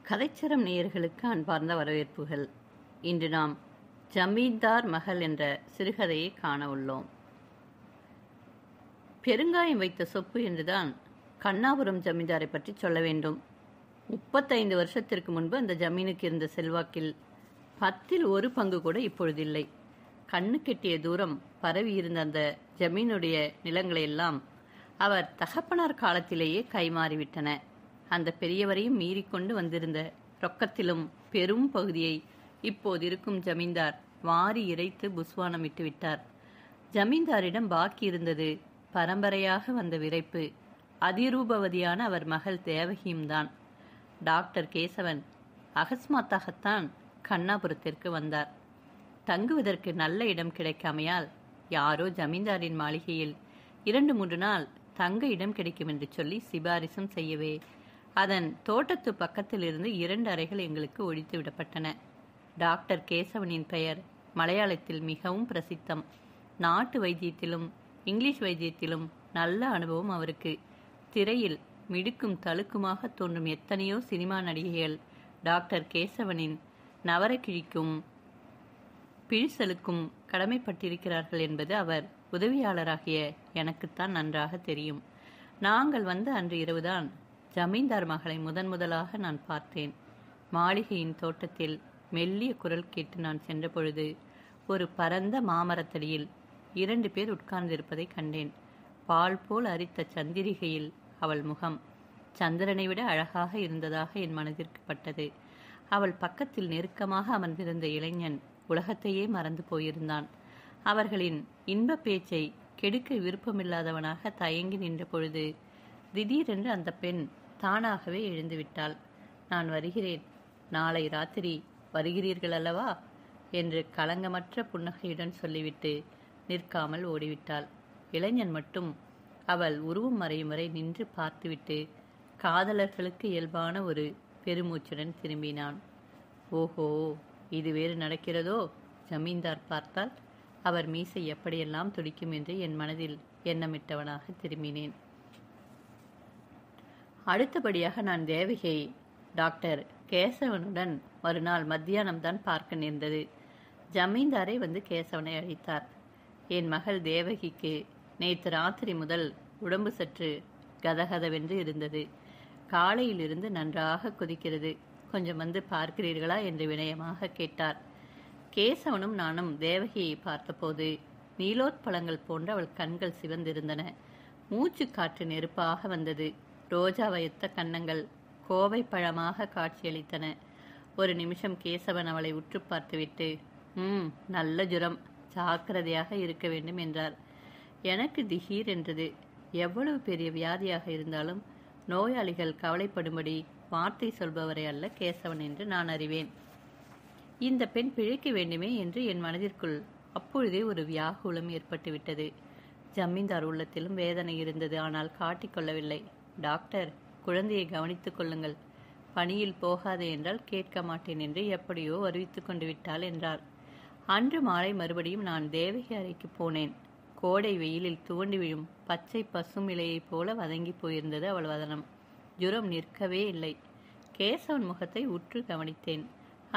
கதைச்சரம் நேயர்களுக்கு அன்பார்ந்த வரவேற்புகள். இன்று நாம் ஜமீன்தார் மகள் என்ற சிறுகதையை காண உள்ளோம். பெருங்காயம் வைத்த சொப்பு என்றுதான் கண்ணாபுரம் ஜமீன்தாரை பற்றி சொல்ல வேண்டும். 35 வருஷத்திற்கு முன்பு அந்த ஜமீனுக்கு இருந்த செல்வாக்கில் 10ல் 1 பங்கு கூட இப்பொழுதில்லை. கண்ணு கெட்டிய தூரம் பரவி இருந்த அந்த ஜமீனுடைய நிலங்களையெல்லாம் அவர் தகப்பனார் காலத்திலேயே கைமாறிவிட்டன. அந்த பெரியவரையும் மீறிக்கொண்டு வந்திருந்த ரொக்கத்திலும் பெரும் பகுதியை இப்போது இருக்கும் ஜமீன்தார் வாரி இறைத்து புஸ்வானம் விட்டு விட்டார். ஜமீன்தாரிடம் பாக்கி இருந்தது பரம்பரையாக வந்த விரைப்பு, அதிரூபவதியான அவர் மகள் தேவகியும் தான். டாக்டர் கேசவன் அகஸ்மாத்தாகத்தான் கண்ணாபுரத்திற்கு வந்தார். தங்குவதற்கு நல்ல இடம் கிடைக்காமையால் யாரோ ஜமீன்தாரின் மாளிகையில் 2-3 நாள் தங்க இடம் கிடைக்கும் என்று சொல்லி சிபாரிசும் செய்யவே அதன் தோட்டத்து பக்கத்தில் இருந்து 2 அறைகள் எங்களுக்கு ஒழித்து விடப்பட்டன. டாக்டர் கேசவனின் பெயர் மலையாளத்தில் மிகவும் பிரசித்தம். நாட்டு வைத்தியத்திலும் இங்கிலீஷ் வைத்தியத்திலும் நல்ல அனுபவம் அவருக்கு. திரையில் மிடுக்கும் தழுக்குமாக தோன்றும் எத்தனையோ சினிமா நடிகைகள் டாக்டர் கேசவனின் நவரக்கிழிக்கும் பிழிசலுக்கும் கடமைப்பட்டிருக்கிறார்கள் என்பது அவர் உதவியாளராகிய எனக்குத்தான் நன்றாக தெரியும். நாங்கள் வந்த அன்று இரவுதான் ஜமீன்தார் மகளை முதலாக நான் பார்த்தேன். மாளிகையின் தோட்டத்தில் மெல்லிய குரல் கேட்டு நான் சென்ற பொழுது ஒரு பரந்த மாமரத்தடியில் 2 பேர் உட்கார்ந்திருப்பதை கண்டேன். பால் போல் அரித்த சந்திரிகையில் அவள் முகம் சந்திரனை விட அழகாக இருந்ததாக என் மனதிற்கு பட்டது. அவள் பக்கத்தில் நெருக்கமாக அமர்ந்திருந்த இளைஞன் உலகத்தையே மறந்து போயிருந்தான். அவர்களின் இன்ப பேச்சை கெடுக்க விருப்பமில்லாதவனாக தயங்கி நின்ற பொழுது திடீரென்று அந்த பெண் தானாகவே எழுந்துவிட்டாள். நான் வருகிறேன், நாளை ராத்திரி வருகிறீர்கள் அல்லவா என்று களங்கமற்ற புன்னகையுடன் சொல்லிவிட்டு நிற்காமல் ஓடிவிட்டாள். இளைஞன் மட்டும் அவள் உருவம் மறையும் வரை நின்று பார்த்துவிட்டு காதலர்களுக்கு இயல்பான ஒரு பெருமூச்சுடன் திரும்பினான். ஓஹோ, இது வேறு நடக்கிறதோ? ஜமீன்தார் பார்த்தால் அவர் மீசை எப்படியெல்லாம் துடிக்கும் என்று என் மனதில் எண்ணமிட்டவனாக திரும்பினேன். அடுத்தபடியாக நான் தேவகியை டாக்டர் கேசவனுடன் மறுநாள் மத்தியானம்தான் பார்க்க நேர்ந்தது. ஜமீன்தாரை வந்து கேசவனை அழைத்தார். என் மகள் தேவகிக்கு நேற்று ராத்திரி முதல் உடம்பு சற்று கதகதவென்று இருந்தது. காலையிலிருந்து நன்றாக கொதிக்கிறது. கொஞ்சம் வந்து பார்க்கிறீர்களா என்று வினயமாக கேட்டார். கேசவனும் நானும் தேவகியை பார்த்தபோது நீலோத்பலங்கள் போன்ற அவள் கண்கள் சிவந்திருந்தன. மூச்சு காற்று நெருப்பாக வந்தது. ரோஜா வயத்த கன்னங்கள் கோவை பழமாக காட்சியளித்தன. ஒரு நிமிஷம் கேசவன் அவளை உற்று பார்த்துவிட்டு, நல்ல ஜுரம், ஜாக்கிரதையாக இருக்க வேண்டும் என்றார். எனக்கு திகீர் என்றது. எவ்வளவு பெரிய வியாதியாக இருந்தாலும் நோயாளிகள் கவலைப்படும்படி வார்த்தை சொல்பவரை அல்ல கேசவன் என்று நான் அறிவேன். இந்த பெண் பிழைக்க வேண்டுமே என்று என் மனதிற்குள் அப்பொழுதே ஒரு வியாகுலம் ஏற்பட்டுவிட்டது. ஜமீன்தார் உள்ளத்திலும் வேதனை இருந்தது, ஆனால் காட்டிக்கொள்ளவில்லை. டாக்டர், குழந்தையை கவனித்துக் கொள்ளுங்கள், பணியில் போகாதே என்றால் கேட்க மாட்டேன் என்று எப்படியோ அறிவித்துக் கொண்டு விட்டாள் என்றார். அன்று மாலை மறுபடியும் நான் தேவகி அறைக்கு போனேன். கோடை வெயிலில் துவண்டு விழும் பச்சை பசும் இலையைப் போல வதங்கி போயிருந்தது அவள் வதனம். ஜுரம் நிற்கவே இல்லை. கேசவன் முகத்தை உற்று கவனித்தேன்.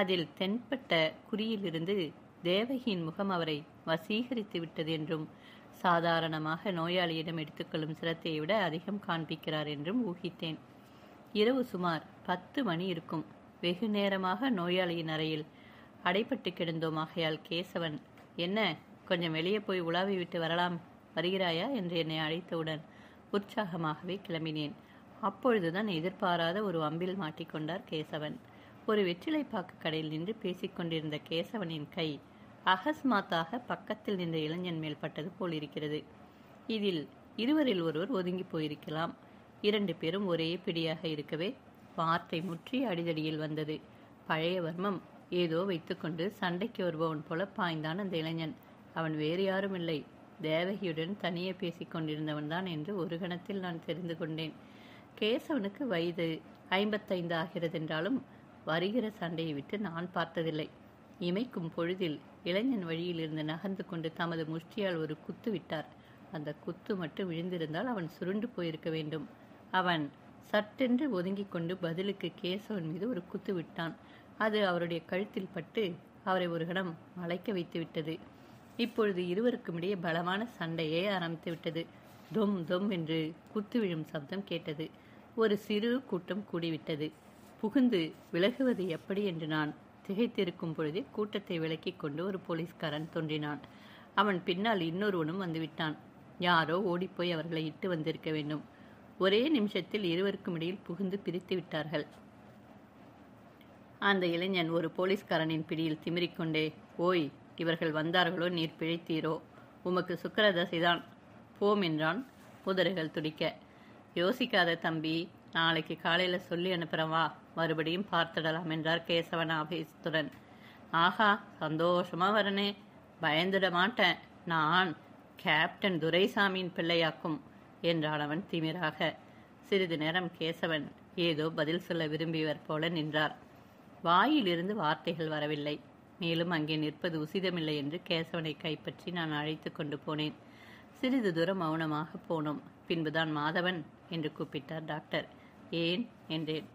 அதில் தென்பட்ட குறியிலிருந்து தேவகியின் முகம் அவரை வசீகரித்து விட்டது என்றும் சாதாரணமாக நோயாளியிடம் எடுத்துக்கொள்ளும் சிரத்தையை விட அதிகம் காண்பிக்கிறார் என்றும் ஊகித்தேன். இரவு சுமார் 10 மணி இருக்கும். வெகு நேரமாக நோயாளியின் அறையில் அடைப்பட்டு கிடந்தோம். ஆகையால் கேசவன், என்ன, கொஞ்சம் வெளியே போய் உலாவி விட்டு வரலாம், வருகிறாயா என்று என்னை அழைத்தவுடன் உற்சாகமாகவே கிளம்பினேன். அப்பொழுதுதான் எதிர்பாராத ஒரு அம்பில் மாட்டிக்கொண்டார் கேசவன். ஒரு வெற்றிலைப்பாக்கு கடையில் நின்று பேசிக்கொண்டிருந்த கேசவனின் கை அகஸ்மாத்தாக பக்கத்தில் நின்ற இளைஞன் மேல் பட்டது போல் இருக்கிறது. இதில் இருவரில் ஒருவர் ஒதுங்கி போயிருக்கலாம். 2 பேரும் ஒரே பிடியாக இருக்கவே வார்த்தை முற்றி அடிதடியில் வந்தது. பழைய வர்மம் ஏதோ வைத்துக்கொண்டு சண்டைக்கு வருபவன் போல பாய்ந்தான் அந்த இளைஞன். அவன் வேறு யாரும் இல்லை, தேவகியுடன் தனியே பேசிக் கொண்டிருந்தவன்தான் என்று ஒரு கணத்தில் நான் தெரிந்து கொண்டேன். கேசவனுக்கு வயது 55 ஆகிறது என்றாலும் வருகிற சண்டையை விட்டு நான் பார்த்ததில்லை. இமைக்கும் பொழுதில் இளைஞன் வழியிலிருந்து நகர்ந்து கொண்டு தமது முஷ்டியால் ஒரு குத்து விட்டார். அந்த குத்து மட்டும் விழுந்திருந்தால் அவன் சுருண்டு போயிருக்க வேண்டும். அவன் சட்டென்று ஒதுங்கிக் கொண்டு பதிலுக்கு கேசவன் மீது ஒரு குத்து விட்டான். அது அவருடைய கழுத்தில் பட்டு அவரை ஒரு கணம் மலைக்க வைத்து விட்டது. இப்பொழுது இருவருக்கும் இடையே பலமான சண்டையே ஆரம்பித்து விட்டது. தொம் தொம் என்று குத்து விழும் சப்தம் கேட்டது. ஒரு சிறு கூட்டம் கூடிவிட்டது. புகுந்து விலகுவது எப்படி என்று நான் திகைத்திருக்கும் பொழுதே கூட்டத்தை விலக்கிக் கொண்டு ஒரு போலீஸ்காரன் தோன்றினான். அவன் பின்னால் இன்னொருவனும் வந்துவிட்டான். யாரோ ஓடிப்போய் அவர்களை இட்டு வந்திருக்க வேண்டும். ஒரே நிமிஷத்தில் இருவருக்கும் இடையில் புகுந்து பிரித்து விட்டார்கள். அந்த இளைஞன் ஒரு போலீஸ்காரனின் பிடியில் திமிரிக்கொண்டே, ஓய், இவர்கள் வந்தார்களோ நீர் பிழைத்தீரோ, உமக்கு சுக்கரதசைதான், போம் என்றான் உதடுகள் துடிக்க. யோசிக்காத தம்பி, நாளைக்கு காலையில் சொல்லி அனுப்புறவா, மறுபடியும் பார்த்துடலாம் என்றார் கேசவன் ஆபேசத்துடன். ஆஹா, சந்தோஷமா வரனே, பயந்துட மாட்டேன், நான் கேப்டன் துரைசாமியின் பிள்ளையாக்கும் என்றான் அவன் திமிராக. சிறிது நேரம் கேசவன் ஏதோ பதில் சொல்ல விரும்பியவர் போல நின்றார். வாயிலிருந்து வார்த்தைகள் வரவில்லை. மேலும் அங்கே நிற்பது உசிதமில்லை என்று கேசவனை கைப்பற்றி நான் அழைத்து கொண்டு போனேன். சிறிது தூரம் மௌனமாக போனோம். பின்புதான் மாதவன் என்று கூப்பிட்டார் டாக்டர். ஏன் என்றேன்.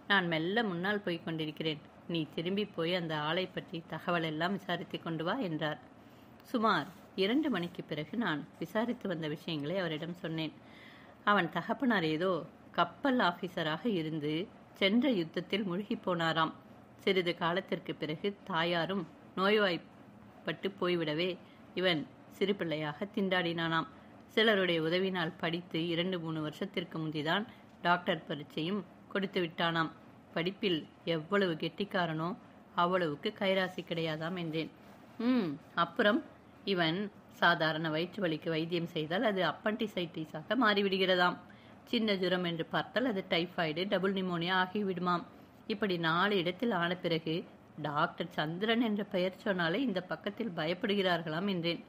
நான் மெல்ல முன்னால் போய் கொண்டிருக்கிறேன், நீ திரும்பி போய் அந்த ஆளை பற்றி தகவல் எல்லாம் விசாரித்து கொண்டு வா என்றார். சுமார் 2 மணிக்கு பிறகு நான் விசாரித்து வந்த விஷயங்களை அவரிடம் சொன்னேன். அவன் தகப்பனார் ஏதோ கப்பல் ஆபீசராக இருந்து சென்ற யுத்தத்தில் முழுகி போனாராம். சிறிது காலத்திற்கு பிறகு தாயாரும் நோய்வாய்ப்பட்டு போய்விடவே இவன் சிறு பிள்ளையாக திண்டாடினானாம். சிலருடைய உதவினால் படித்து 2-3 வருஷத்திற்கு முந்திதான் டாக்டர் பரீட்சையும் கொடுத்து விட்டானாம். படிப்பில் எவ்வளவு கெட்டிக்காரனோ அவ்வளவுக்கு கைராசி கிடையாதாம் என்றேன். அப்புறம் இவன் சாதாரண வயிற்று வலிக்கு வைத்தியம் செய்தால் அது அப்பண்டிசைட்டிஸாக மாறிவிடுகிறதாம். சின்ன ஜுரம் என்று பார்த்தால் அது டைஃபாய்டு, டபுள் நிமோனியா ஆகிவிடுமாம். இப்படி 4 இடத்தில் ஆன பிறகு டாக்டர் சந்திரன் என்ற பெயர் சொன்னாலே இந்த பக்கத்தில் பயப்படுகிறார்களாம் என்றேன்.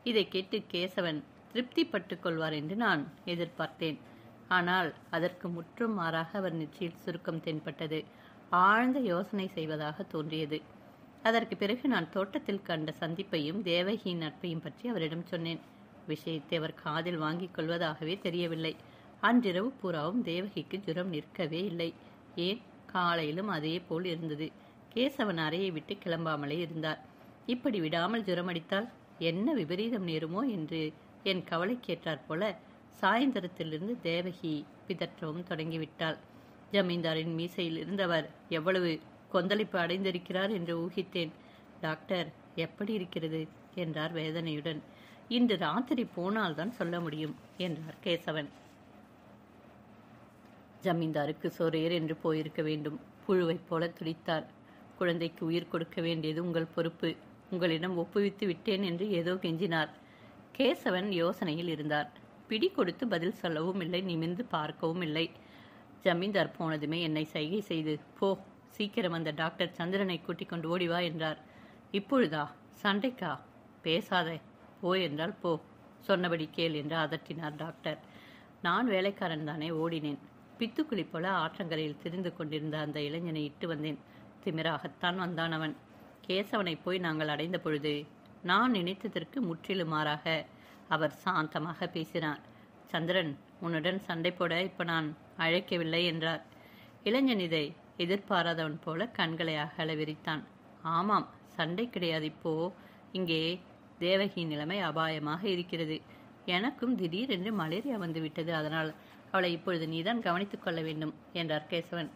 இதை கேட்டு கேசவன் திருப்திப்பட்டு கொள்வார் என்று நான் எதிர்பார்த்தேன். ஆனால் அதற்கு முற்றும் மாறாக அவர் நெற்றியில் சுருக்கம் தென்பட்டது. ஆழ்ந்த யோசனை செய்வதாக தோன்றியது. அதற்கு பிறகு நான் தோட்டத்தில் கண்ட சந்திப்பையும் தேவகியின் நட்பையும் பற்றி அவரிடம் சொன்னேன். விஷயத்தை அவர் காதில் வாங்கிக் கொள்வதாகவே தெரியவில்லை. அன்றிரவு பூராவும் தேவகிக்கு ஜுரம் நிற்கவே இல்லை. ஏன், காலையிலும் அதே போல் இருந்தது. கேசவன் அறையை விட்டு கிளம்பாமலே இருந்தார். இப்படி விடாமல் ஜுரமடித்தால் என்ன விபரீதம் நேருமோ என்று என் கவலைக்கேற்றாற் போல சாயந்தரத்திலிருந்து தேவகி பிதற்றவும் தொடங்கிவிட்டாள். ஜமீன்தாரின் மீசையில் இருந்தவர் எவ்வளவு கொந்தளிப்பு அடைந்திருக்கிறார் என்று ஊகித்தேன். டாக்டர் எப்படி இருக்கிறது என்றார் வேதனையுடன். இன்று ராத்திரி போனால்தான் சொல்ல முடியும் என்றார் கேசவன். ஜமீன்தாருக்கு சொரேர் என்று போயிருக்க வேண்டும். புழுவைப் போல துடித்தார். குழந்தைக்கு உயிர் கொடுக்க வேண்டியது உங்கள் பொறுப்பு, உங்களிடம் ஒப்புவித்து விட்டேன் என்று ஏதோ கெஞ்சினார். கேசவன் யோசனையில் இருந்தார். பிடி கொடுத்து பதில் சொல்லவும் இல்லை, நிமிர்ந்து பார்க்கவும் இல்லை. ஜமீன்தார் போனதுமே என்னை சைகை செய்து, போ, சீக்கிரம் அந்த டாக்டர் சந்திரனை கூட்டிக் கொண்டு ஓடிவா என்றார். இப்பொழுதா? சண்டைக்கா? பேசாதே, போ என்றால் போ, சொன்னபடி கேள் என்று அதட்டினார் டாக்டர். நான் வேலைக்காரன் தானே, ஓடினேன். பித்துக்குழி போல ஆற்றங்கரையில் திரிந்து கொண்டிருந்த அந்த இளைஞனை இட்டு வந்தேன். திமிராகத்தான் வந்தான் அவன். கேசவனை போய் நாங்கள் அடைந்த பொழுது நான் நினைத்ததற்கு முற்றிலும் மாறாக அவர் சாந்தமாக பேசினார். சந்திரன், உன்னுடன் சண்டை போட இப்ப நான் அழைக்கவில்லை என்றார். இளைஞன் இதை எதிர்பாராதவன் போல கண்களை அகல விரித்தான். ஆமாம், சண்டை கிடையாது. இப்போ இங்கே தேவகி நிலைமை அபாயமாக இருக்கிறது. எனக்கும் திடீரென்று மலேரியா வந்துவிட்டது. அதனால் அவளை இப்பொழுது நீதான் கவனித்துக் கொள்ள வேண்டும் என்றார் கேசவன்.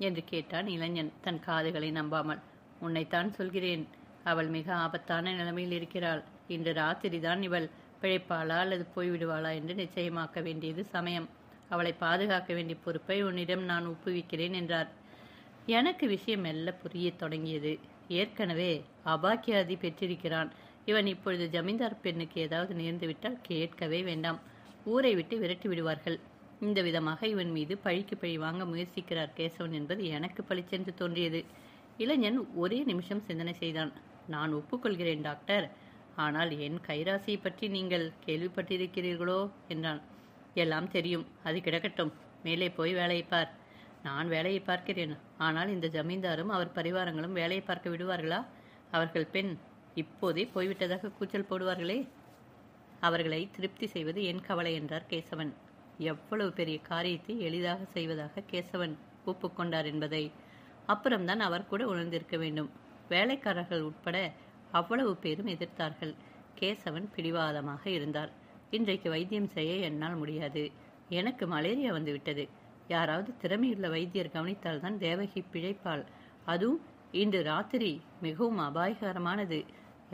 என்று கேட்டான் இளைஞன் தன் காதுகளை நம்பாமல். உன்னைத்தான் சொல்கிறேன், அவள் மிக ஆபத்தான நிலைமையில் இருக்கிறாள். இன்று ராத்திரி தான் இவள் பிழைப்பாளா அல்லது போய்விடுவாளா என்று நிச்சயமாக்க வேண்டியது சமயம். அவளை பாதுகாக்க வேண்டிய பொறுப்பை உன்னிடம் நான் ஒப்புவிக்கிறேன் என்றார். எனக்கு விஷயம் மெல்ல புரிய தொடங்கியது. ஏற்கனவே அபாக்கியாதி பெற்றிருக்கிறான். இவன் இப்பொழுது ஜமீன்தார் பெண்ணுக்கு ஏதாவது நேர்ந்துவிட்டால் கேட்கவே வேண்டாம், ஊரை விட்டு விரட்டி விடுவார்கள். இந்த விதமாக இவன் மீது பழிக்கு பழி வாங்க முயற்சிக்கிறார் கேசவன் என்பது எனக்கு பளிச்சென்று தோன்றியது. இளைஞன் ஒரே நிமிஷம் சிந்தனை செய்தான். நான் ஒப்புக்கொள்கிறேன் டாக்டர், ஆனால் என் கைராசியை பற்றி நீங்கள் கேள்விப்பட்டிருக்கிறீர்களோ என்றான். எல்லாம் தெரியும், அது கிடக்கட்டும், மேலே போய் வேலையை பார். நான் வேலையை பார்க்கிறேன், ஆனால் இந்த ஜமீன்தாரும் அவர் பரிவாரங்களும் வேலையை பார்க்க விடுவார்களா? அவர்கள் பெண் இப்போதே போய்விட்டதாக கூச்சல் போடுவார்களே. அவர்களை திருப்தி செய்வது என் கவலை என்றார் கேசவன். எவ்வளவு பெரிய காரியத்தை எளிதாக செய்வதாக கேசவன் ஒப்புக்கொண்டார் என்பதை அப்புறம்தான் அவர் கூட உணர்ந்திருக்க வேண்டும். வேலைக்காரர்கள் உட்பட அவ்வளவு பேரும் எதிர்த்தார்கள். கேசவன் பிடிவாதமாக இருந்தார். இன்றைக்கு வைத்தியம் செய்ய என்னால் முடியாது. எனக்கு மலேரியா வந்துவிட்டது. யாராவது திறமையுள்ள வைத்தியர் கவனித்தால்தான் தேவகி பிழைப்பாள். அதுவும் இன்று ராத்திரி மிகவும் அபாயகரமானது.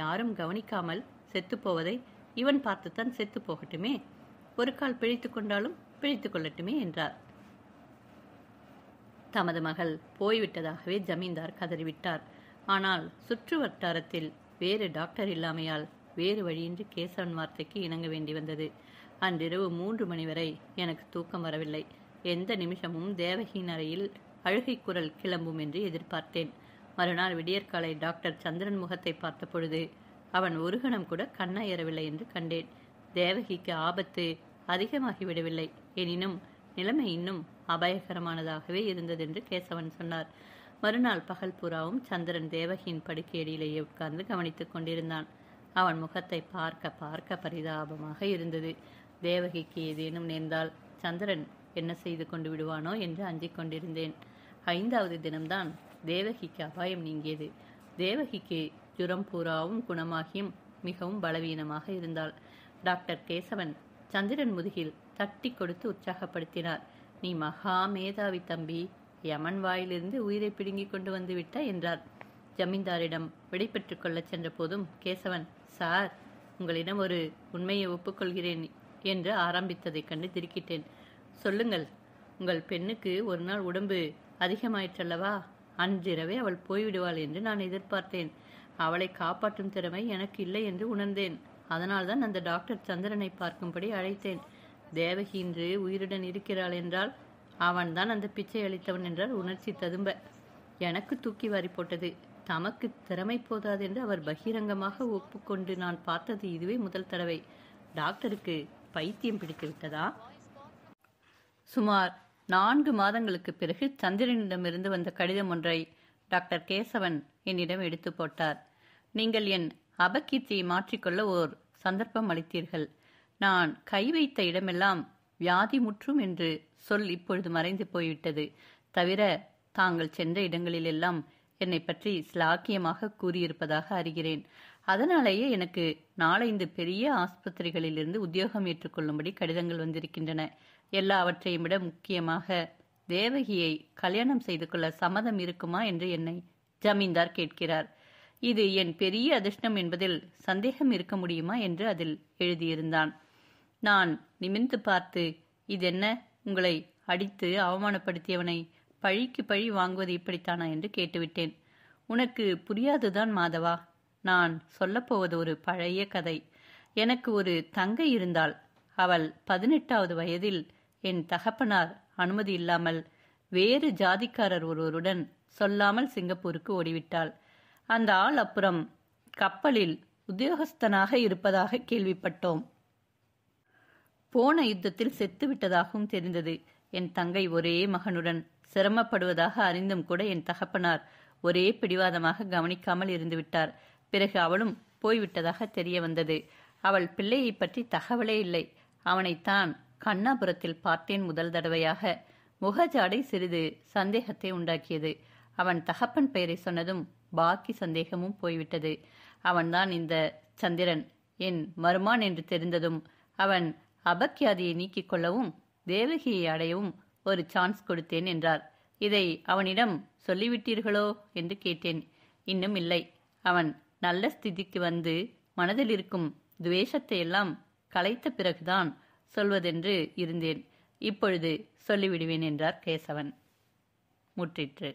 யாரும் கவனிக்காமல் செத்துப்போவதை இவன் பார்த்துத்தான் செத்து போகட்டுமே. ஒரு கால் பிழைத்து கொண்டாலும் பிழைத்து கொள்ளட்டுமே என்றார். தமது மகள் போய்விட்டதாகவே ஜமீன்தார் கதறிவிட்டார். ஆனால் சுற்று வட்டாரத்தில் வேறு டாக்டர் இல்லாமையால் வேறு வழியின்றி கேசவன் வார்த்தைக்கு இணங்க வேண்டி வந்தது. அன்றிரவு 3 மணி வரை எனக்கு தூக்கம் வரவில்லை. எந்த நிமிஷமும் தேவகியின் அறையில் அழுகை குரல் கிளம்பும் என்று எதிர்பார்த்தேன். மறுநாள் விடியற்காலை டாக்டர் சந்திரன் முகத்தை பார்த்த பொழுது அவன் ஒரு கணம் கூட கண்ணயரவில்லை என்று கண்டேன். தேவகிக்கு ஆபத்து அதிகமாகிவிடவில்லை. எனினும் நிலைமை இன்னும் அபாயகரமானதாகவே இருந்ததென்று கேசவன் சொன்னார். மறுநாள் பகல் பூராவும் சந்திரன் தேவகியின் படுக்கையடியிலேயே உட்கார்ந்து கவனித்துக் கொண்டிருந்தான். அவன் முகத்தை பார்க்க பார்க்க பரிதாபமாக இருந்தது. தேவகிக்கு ஏதேனும் நேர்ந்தால் சந்திரன் என்ன செய்து கொண்டு விடுவானோ என்று அஞ்சிக் கொண்டிருந்தேன். 5வது தினம்தான் தேவகிக்கு அபாயம் நீங்கியது. தேவகிக்கு ஜுரம் பூராவும் குணமாகியும் மிகவும் பலவீனமாக இருந்தாள். டாக்டர் கேசவன் சந்திரன் முதுகில் தட்டி கொடுத்து உற்சாகப்படுத்தினார். நீ மகா மேதாவி தம்பி, யமன் வாயிலிருந்து உயிரை பிடுங்கிக் கொண்டு வந்து விட்ட என்றார். ஜமீன்தாரிடம் விடைபெற்றுக் கொள்ள சென்ற போதும் கேசவன், சார், உங்களிடம் ஒரு உண்மையை ஒப்புக்கொள்கிறேன் என்று ஆரம்பித்ததைக் கண்டு திடுக்கிட்டேன். சொல்லுங்கள். உங்கள் பெண்ணுக்கு ஒரு நாள் உடம்பு அதிகமாயிற்றல்லவா? அன்றிரவே அவள் போய்விடுவாள் என்று நான் எதிர்பார்த்தேன். அவளை காப்பாற்றும் திறமை எனக்கு இல்லை என்று உணர்ந்தேன். அதனால்தான் அந்த டாக்டர் சந்திரனை பார்க்கும்படி அழைத்தேன். தேவகி இன்று உயிருடன் இருக்கிறாள் என்றால் அவன்தான் அந்த பிச்சை அளித்தவன் என்றால் உணர்ச்சி ததும்ப எனக்கு தூக்கி வாரி போட்டது. தமக்கு திறமை போதாது என்று அவர் பகிரங்கமாக ஒப்புக்கொண்டு நான் பார்த்தது இதுவே முதல் தடவை. டாக்டருக்கு பைத்தியம் பிடித்து விட்டதா? சுமார் 4 மாதங்களுக்கு பிறகு சந்திரனிடமிருந்து வந்த கடிதம் ஒன்றை டாக்டர் கேசவன் என்னிடம் எடுத்து போட்டார். நீங்கள் என் அபகீர்த்தியை மாற்றிக்கொள்ள ஓர் சந்தர்ப்பம் அளித்தீர்கள். நான் கை வைத்த இடமெல்லாம் வியாதி முற்றும் என்று சொல் இப்பொழுது மறைந்து போய்விட்டது. தவிர தாங்கள் சென்ற இடங்களிலெல்லாம் என்னை பற்றி சிலாக்கியமாக கூறியிருப்பதாக அறிகிறேன். அதனாலேயே எனக்கு 4-5 பெரிய ஆஸ்பத்திரிகளிலிருந்து உத்தியோகம் ஏற்றுக்கொள்ளும்படி கடிதங்கள் வந்திருக்கின்றன. எல்லாவற்றையும் விட முக்கியமாக தேவகியை கல்யாணம் செய்து கொள்ள சம்மதம் இருக்குமா என்று என்னை ஜமீன்தார் கேட்கிறார். இது என் பெரிய அதிர்ஷ்டம் என்பதில் சந்தேகம் இருக்க முடியுமா என்று அதில் எழுதியிருந்தான். நான் நிமிர்ந்து பார்த்து, இதென்ன, உங்களை அடித்து அவமானப்படுத்தியவனை பழிக்கு பழி வாங்குவது இப்படித்தானா என்று கேட்டுவிட்டேன். உனக்கு புரியாதுதான் மாதவா. நான் சொல்லப்போவது ஒரு பழைய கதை. எனக்கு ஒரு தங்கை இருந்தாள். அவள் 18வது வயதில் என் தகப்பனார் அனுமதி இல்லாமல் வேறு ஜாதிக்காரர் ஒருவருடன் சொல்லாமல் சிங்கப்பூருக்கு ஓடிவிட்டாள். அந்த ஆள் அப்புறம் கப்பலில் உத்தியோகஸ்தனாக இருப்பதாக கேள்விப்பட்டோம். போன யுத்தத்தில் செத்து விட்டதாகவும் தெரிந்தது. என் தங்கை ஒரே மகனுடன் சிரமப்படுவதாக அறிந்தும் கூட என் தகப்பனார் ஒரே பிடிவாதமாக கவனிக்காமல் இருந்துவிட்டார். பிறகு அவளும் போய்விட்டதாக தெரிய வந்தது. அவள் பிள்ளையை பற்றி தகவலே இல்லை. அவனைத்தான் கண்ணாபுரத்தில் பார்த்தேன் முதல் தடவையாக. முகஜாடை சிறிது சந்தேகத்தை உண்டாக்கியது. அவன் தகப்பன் பெயரை சொன்னதும் பாக்கி சந்தேகமும் போய்விட்டது. அவன்தான் இந்த சந்திரன். என் மருமான் என்று தெரிந்ததும் அவன் அபக்கியாதியை நீக்கிக் கொள்ளவும் தேவகியை அடையவும் ஒரு சான்ஸ் கொடுத்தேன் என்றார். இதை அவனிடம் சொல்லிவிட்டீர்களோ என்று கேட்டேன். இன்னும் இல்லை. அவன் நல்ல ஸ்திதிக்கு வந்து மனதில் இருக்கும் துவேஷத்தை எல்லாம் கலைத்த பிறகுதான் சொல்வதென்று இருந்தேன். இப்பொழுது சொல்லிவிடுவேன் என்றார் கேசவன். முற்றிற்று.